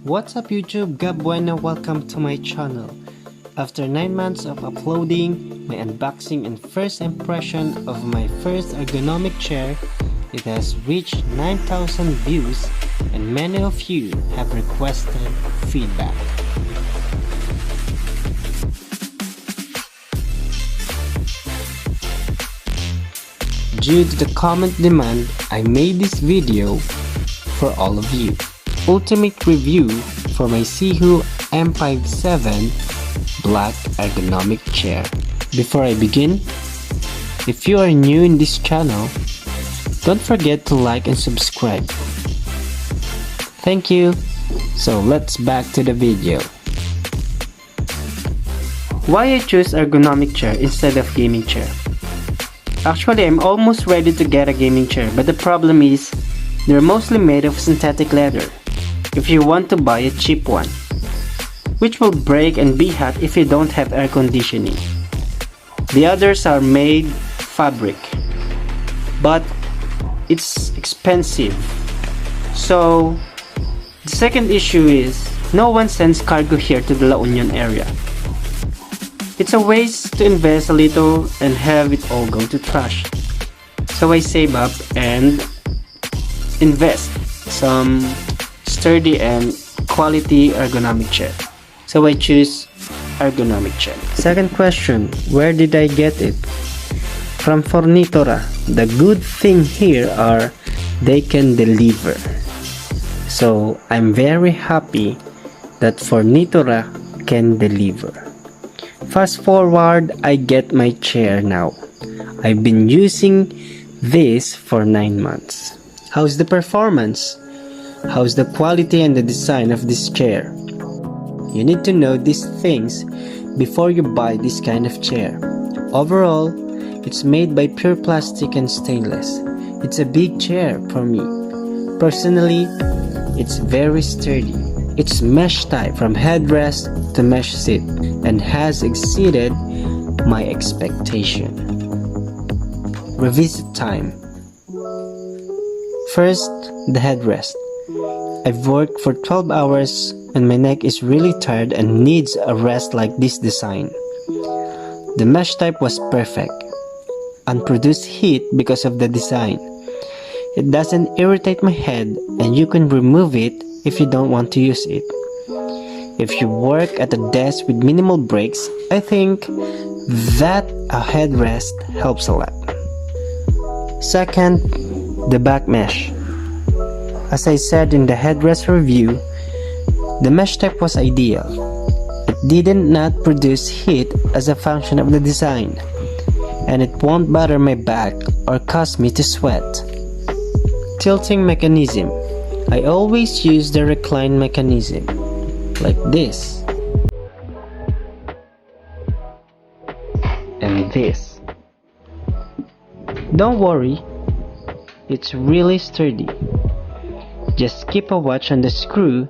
What's up YouTube, Gab Bueno, welcome to my channel. After 9 months of uploading my unboxing and first impression of my first ergonomic chair, it has reached 9,000 views and many of you have requested feedback. Due to the comment demand, I made this video for all of you. Ultimate review for my SIHOO M57 black ergonomic chair. Before I begin, if you are new in this channel, don't forget to like and subscribe. Thank you. So let's back to the video. Why I choose ergonomic chair instead of gaming chair? Actually, I'm almost ready to get a gaming chair, but the problem is they're mostly made of synthetic leather if you want to buy a cheap one, which will break and be hot if you don't have air conditioning. The others are made fabric, but it's expensive. So the second issue is no one sends cargo here to the La Union area. It's a waste to invest a little and have it all go to trash. So I save up and invest some sturdy and quality ergonomic chair. So I choose ergonomic chair. Second question, where did I get it? From Fornitura. The good thing here are they can deliver. So I'm very happy that Fornitura can deliver. Fast forward, I get my chair now. I've been using this for 9 months. How's the performance? How's the quality and the design of this chair? You need to know these things before you buy this kind of chair. Overall, it's made by pure plastic and stainless. It's a big chair for me. Personally, it's very sturdy. It's mesh type from headrest to mesh seat and has exceeded my expectation. Revisit time. First, the headrest. I've worked for 12 hours and my neck is really tired and needs a rest like this design. The mesh type was perfect. Unproduced heat because of the design. It doesn't irritate my head and you can remove it if you don't want to use it. If you work at a desk with minimal breaks, I think that a headrest helps a lot. Second, the back mesh. As I said in the headrest review, the mesh type was ideal. It didn't not produce heat as a function of the design, and it won't bother my back or cause me to sweat. Tilting mechanism. I always use the recline mechanism, like this, and this. Don't worry, it's really sturdy. Just keep a watch on the screw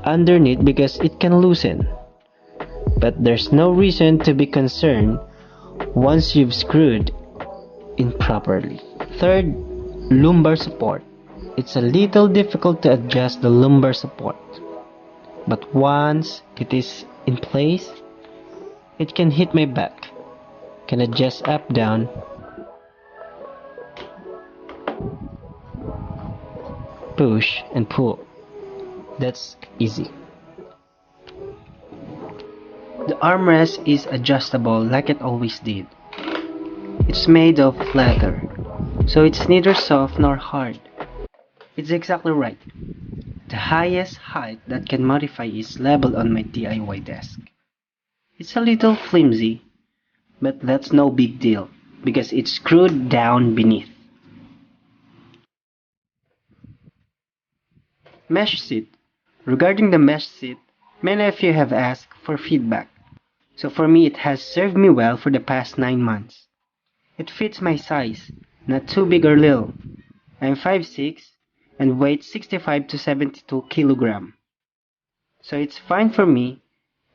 underneath because it can loosen. But there's no reason to be concerned once you've screwed in properly. Third, lumbar support. It's a little difficult to adjust the lumbar support, but once it is in place, it can hit my back. Can adjust up, down, push and pull. That's easy. The armrest is adjustable like it always did. It's made of leather, so it's neither soft nor hard. It's exactly right. The highest height that can modify is level on my DIY desk. It's a little flimsy, but that's no big deal because it's screwed down beneath. Mesh seat. Regarding the mesh seat, many of you have asked for feedback. So for me, it has served me well for the past 9 months. It fits my size, not too big or little. I'm 5'6" and weight 65 to 72 kilogram. So it's fine for me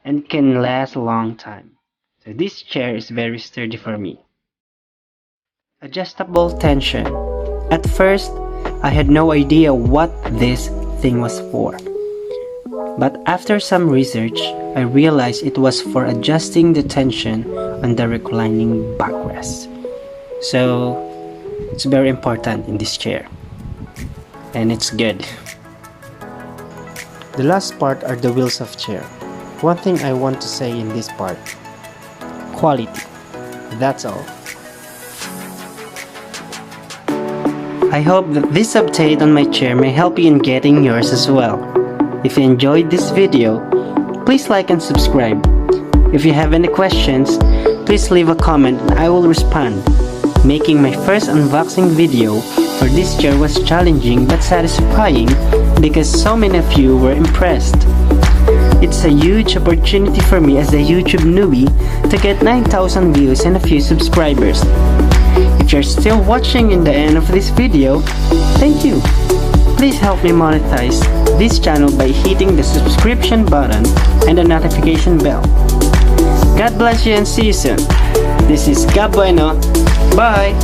and can last a long time. So this chair is very sturdy for me. Adjustable tension. At first, I had no idea what this thing was for. But after some research, I realized it was for adjusting the tension on the reclining backrest. So it's very important in this chair, and it's good. The last part are the wheels of chair. One thing I want to say in this part: quality. That's all. I hope that this update on my chair may help you in getting yours as well. If you enjoyed this video, please like and subscribe. If you have any questions, please leave a comment and I will respond. Making my first unboxing video for this chair was challenging but satisfying because so many of you were impressed. It's a huge opportunity for me as a YouTube newbie to get 9,000 views and a few subscribers. If you're still watching in the end of this video, thank you. Please help me monetize this channel by hitting the subscription button and the notification bell. God bless you and see you soon. This is Gab Bueno. Bye!